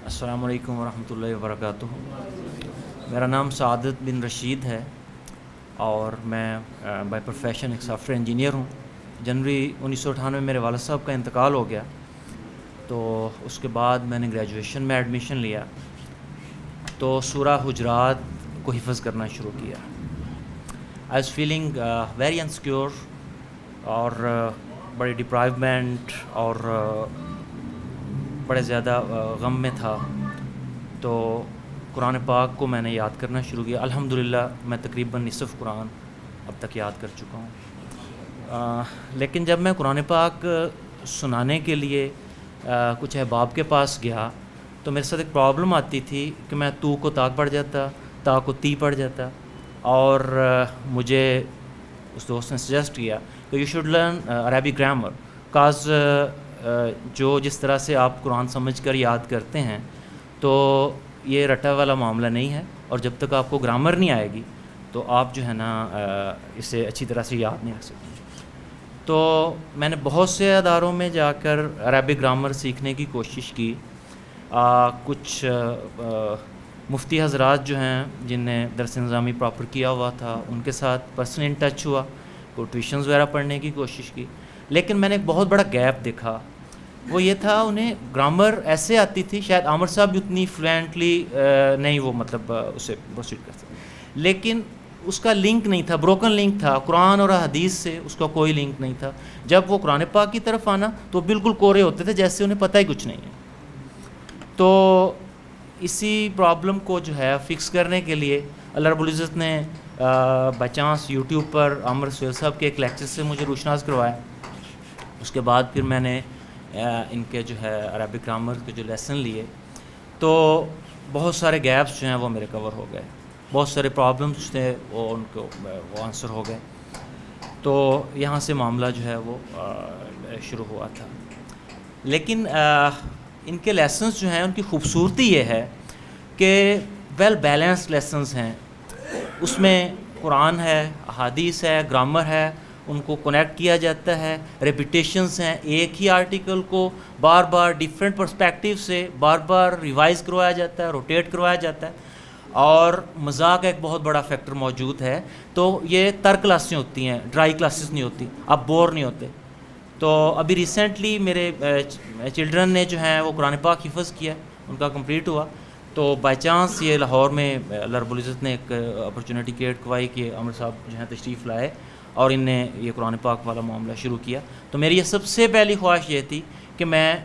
السلام علیکم ورحمۃ اللہ وبرکاتہ۔ میرا نام سعادت بن رشید ہے اور میں بائی پروفیشن ایک سافٹ ویئر انجینئر ہوں۔ جنوری 1998 میں میرے والد صاحب کا انتقال ہو گیا، تو اس کے بعد میں نے گریجویشن میں ایڈمیشن لیا تو سورہ حجرات کو حفظ کرنا شروع کیا۔ I was feeling very insecure اور بڑی ڈپرائیومنٹ اور بڑے زیادہ غم میں تھا، تو قرآن پاک کو میں نے یاد کرنا شروع کیا۔ الحمدللہ میں تقریباً نصف قرآن اب تک یاد کر چکا ہوں۔ لیکن جب میں قرآن پاک سنانے کے لیے کچھ احباب کے پاس گیا تو میرے ساتھ ایک پرابلم آتی تھی کہ میں تو کو تاک پڑھ جاتا، تا کو تی پڑھ جاتا، اور مجھے اس دوست نے سجیسٹ کیا کہ یو شوڈ لرن عربی گرامر، کاز جو جس طرح سے آپ قرآن سمجھ کر یاد کرتے ہیں تو یہ رٹا والا معاملہ نہیں ہے، اور جب تک آپ کو گرامر نہیں آئے گی تو آپ جو ہے نا اسے اچھی طرح سے یاد نہیں رکھ سکتے۔ تو میں نے بہت سے اداروں میں جا کر عربی گرامر سیکھنے کی کوشش کی۔ کچھ مفتی حضرات جو ہیں جن نے درس نظامی پراپر کیا ہوا تھا ان کے ساتھ پرسنل ان ٹچ ہوا، کوئی ٹیوشنز وغیرہ پڑھنے کی کوشش کی، لیکن میں نے ایک بہت بڑا گیپ دیکھا۔ وہ یہ تھا انہیں گرامر ایسے آتی تھی، شاید عامر صاحب بھی اتنی فلوئنٹلی نہیں وہ مطلب اسے پروسیڈ کر سکتے، لیکن اس کا لنک نہیں تھا، بروکن لنک تھا قرآن اور حدیث سے، اس کا کوئی لنک نہیں تھا۔ جب وہ قرآن پاک کی طرف آنا تو بالکل کورے ہوتے تھے، جیسے انہیں پتہ ہی کچھ نہیں ہے۔ تو اسی پرابلم کو جو ہے فکس کرنے کے لیے اللہ رب العزت نے بائی چانس یوٹیوب پر عامر سہیل صاحب کے ایک لیکچر سے مجھے روشناس کروایا۔ اس کے بعد پھر میں نے ان کے جو ہے عربک گرامر کے جو لیسن لیے تو بہت سارے گیپس جو ہیں وہ میرے کور ہو گئے، بہت سارے پرابلمس تھے وہ ان کو وہ آنسر ہو گئے۔ تو یہاں سے معاملہ جو ہے وہ شروع ہوا تھا۔ لیکن ان کے لیسنس جو ہیں ان کی خوبصورتی یہ ہے کہ ویل بیلنسڈ لیسنس ہیں، اس میں قرآن ہے، احادیث ہے، گرامر ہے، ان کو کنیکٹ کیا جاتا ہے، ریپیٹیشنز ہیں، ایک ہی آرٹیکل کو بار بار ڈیفرنٹ پرسپیکٹیو سے بار بار ریوائز کروایا جاتا ہے، روٹیٹ کروایا جاتا ہے، اور مذاق کا ایک بہت بڑا فیکٹر موجود ہے۔ تو یہ تر کلاسیں ہوتی ہیں، ڈرائی کلاسز نہیں ہوتی، آپ بور نہیں ہوتے۔ تو ابھی ریسنٹلی میرے چلڈرن نے جو ہیں وہ قرآن پاک حفظ کیا، ان کا کمپلیٹ ہوا، تو بائی چانس یہ لاہور میں اللہ رب العزت نے ایک اپرچونیٹی کریٹ کروائی کہ عامر صاحب جو ہیں تشریف لائے اور ان نے یہ قرآن پاک والا معاملہ شروع کیا۔ تو میری یہ سب سے پہلی خواہش یہ تھی کہ میں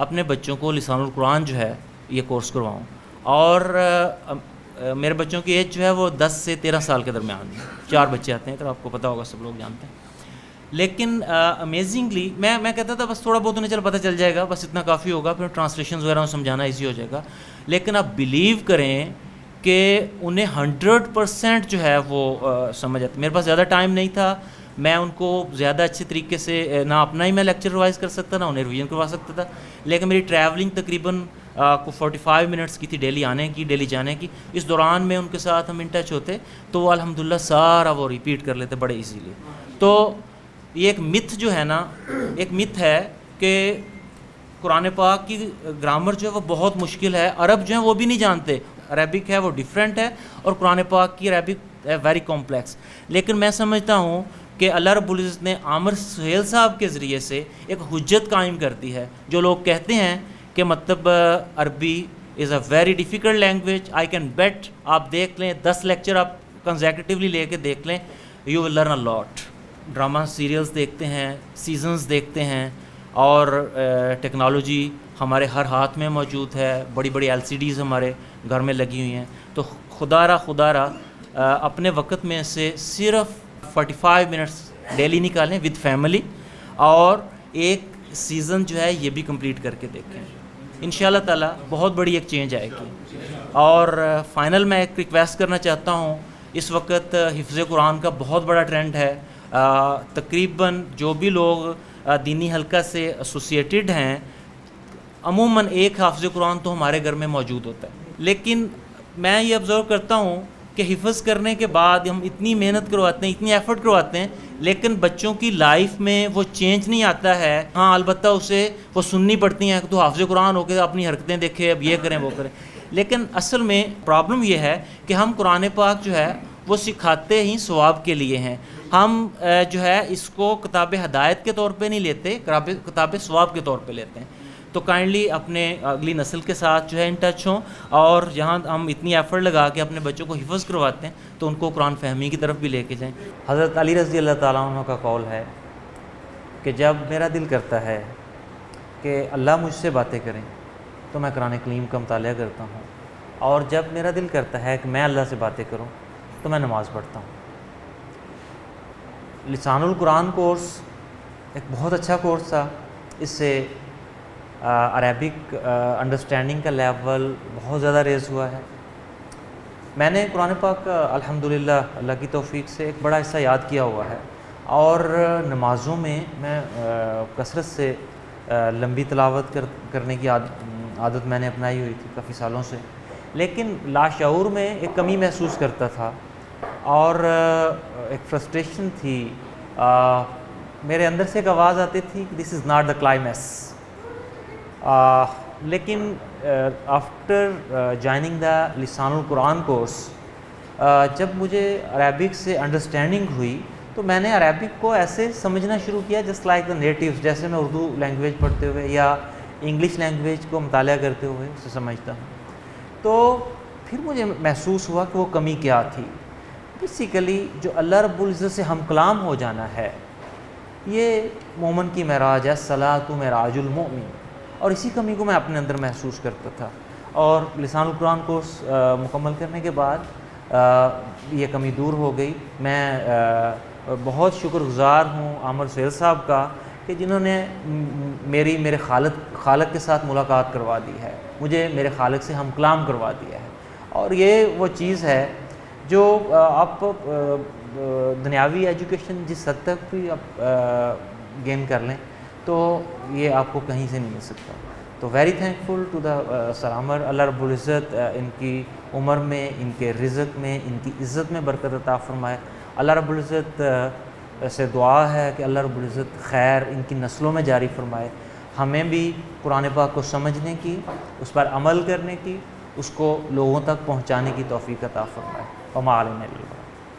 اپنے بچوں کو لسان القرآن جو ہے یہ کورس کرواؤں، اور میرے بچوں کی ایج جو ہے وہ 10 سے 13 سال کے درمیان ہے، 4 بچے آتے ہیں، تو آپ کو پتہ ہوگا، سب لوگ جانتے ہیں۔ لیکن امیزنگلی میں کہتا تھا بس تھوڑا بہت انہیں پتہ چل جائے گا، بس اتنا کافی ہوگا، پھر ٹرانسلیشنز وغیرہ سمجھانا ایزی ہو جائے گا۔ لیکن آپ بلیو کریں کہ انہیں 100% جو ہے وہ سمجھ آتی۔ میرے پاس زیادہ ٹائم نہیں تھا، میں ان کو زیادہ اچھے طریقے سے نہ اپنا ہی میں لیکچر ریوائز کر سکتا، نہ انہیں ریویژن کروا سکتا تھا، لیکن میری ٹریولنگ تقریباً 45 منٹس کی تھی، ڈیلی آنے کی، ڈیلی جانے کی۔ اس دوران میں ان کے ساتھ ہم ان ٹچ ہوتے تو وہ الحمدللہ سارا وہ ریپیٹ کر لیتے بڑے ایزیلی۔ تو یہ ایک متھ جو ہے نا، ایک متھ ہے کہ قرآن پاک کی گرامر جو ہے وہ بہت مشکل ہے، عرب جو ہیں وہ بھی نہیں جانتے، عربک ہے وہ ڈیفرنٹ ہے، اور قرآن پاک کی عربک ہے ویری کمپلیکس۔ لیکن میں سمجھتا ہوں کہ اللہ رب العزت نے عامر سہیل صاحب کے ذریعے سے ایک حجت قائم کر دی ہے۔ جو لوگ کہتے ہیں کہ مطلب عربی is a very difficult language, I can bet, آپ دیکھ لیں 10 لیکچر آپ کنزیکٹیولی لے کے دیکھ لیں، you will learn a lot. Drama serials دیکھتے ہیں، سیزنز دیکھتے ہیں، اور ٹیکنالوجی ہمارے ہر ہاتھ میں موجود ہے، بڑی بڑی LCDs ہمارے گھر میں لگی ہوئی ہیں۔ تو خدا را اپنے وقت میں سے صرف 45 منٹس ڈیلی نکالیں ود فیملی، اور ایک سیزن جو ہے یہ بھی کمپلیٹ کر کے دیکھیں، انشاءاللہ تعالیٰ بہت بڑی ایک چینج آئے گی۔ اور فائنل میں ایک ریکویسٹ کرنا چاہتا ہوں، اس وقت حفظ قرآن کا بہت بڑا ٹرینڈ ہے، تقریباً جو بھی لوگ دینی حلقہ سے ایسوسیٹڈ ہیں عموماً ایک حافظ قرآن تو ہمارے گھر میں موجود ہوتا ہے۔ لیکن میں یہ آبزرو کرتا ہوں کہ حفظ کرنے کے بعد ہم اتنی محنت کرواتے ہیں، اتنی ایفرٹ کرواتے ہیں، لیکن بچوں کی لائف میں وہ چینج نہیں آتا ہے. ہاں البتہ اسے وہ سننی پڑتی ہیں کہ تو حافظ قرآن ہو کے اپنی حرکتیں دیکھے، اب یہ کریں وہ کریں. لیکن اصل میں پرابلم یہ ہے کہ ہم قرآن پاک جو ہے وہ سکھاتے ہی ثواب کے لیے ہیں. ہم جو ہے اس کو کتاب ہدایت کے طور پہ نہیں لیتے، کتاب ثواب کے طور پہ لیتے ہیں. تو کائنڈلی اپنے اگلی نسل کے ساتھ جو ہے ان ٹچ ہوں، اور جہاں ہم اتنی ایفرٹ لگا کے اپنے بچوں کو حفظ کرواتے ہیں تو ان کو قرآن فہمی کی طرف بھی لے کے جائیں. حضرت علی رضی اللہ تعالیٰ عنہ کا قول ہے کہ جب میرا دل کرتا ہے کہ اللہ مجھ سے باتیں کریں تو میں قرآن کریم کا مطالعہ کرتا ہوں، اور جب میرا دل کرتا ہے کہ میں اللہ سے باتیں کروں تو میں نماز پڑھتا ہوں. لسان القرآن کورس ایک بہت اچھا کورس تھا. اس سے عربک انڈرسٹینڈنگ کا لیول بہت زیادہ ریز ہوا ہے. میں نے قرآن پاک کا الحمدللہ اللہ کی توفیق سے ایک بڑا حصہ یاد کیا ہوا ہے، اور نمازوں میں میں کثرت سے لمبی تلاوت کرنے کی عادت میں نے اپنائی ہوئی تھی کافی سالوں سے. لیکن لاشعور میں ایک کمی محسوس کرتا تھا، اور ایک فرسٹریشن تھی. میرے اندر سے ایک آواز آتی تھی کہ دس از ناٹ دا کلائمیکس. لیکن آفٹر جوائننگ دا لسان القرآن کورس، جب مجھے عربک سے انڈرسٹینڈنگ ہوئی تو میں نے عربک کو ایسے سمجھنا شروع کیا جسٹ لائک دا نیٹیوز، جیسے میں اردو لینگویج پڑھتے ہوئے یا انگلش لینگویج کو مطالعہ کرتے ہوئے اسے سمجھتا ہوں. تو پھر مجھے محسوس ہوا کہ وہ کمی کیا تھی. بیسیکلی جو اللہ رب العزت سے ہم کلام ہو جانا ہے، یہ مومن کی معراج ہے، الصلاۃ معراج المؤمن، اور اسی کمی کو میں اپنے اندر محسوس کرتا تھا. اور لسان القرآن کورس مکمل کرنے کے بعد یہ کمی دور ہو گئی. میں بہت شکر گزار ہوں عامر سہیل صاحب کا کہ جنہوں نے میرے خالق کے ساتھ ملاقات کروا دی ہے، مجھے میرے خالق سے ہم کلام کروا دیا ہے. اور یہ وہ چیز ہے جو آپ دنیاوی ایجوکیشن جس حد تک بھی آپ گین کر لیں تو یہ آپ کو کہیں سے نہیں مل سکتا. تو ویری تھینکفل ٹو دا سر عامر. اللہ رب العزت ان کی عمر میں، ان کے رزق میں، ان کی عزت میں برکت عطا فرمائے. اللہ رب العزت سے دعا ہے کہ اللہ رب العزت خیر ان کی نسلوں میں جاری فرمائے. ہمیں بھی قرآن پاک کو سمجھنے کی، اس پر عمل کرنے کی، اس کو لوگوں تک پہنچانے کی توفیق عطا فرمائے. وما علینا الا البلاغ.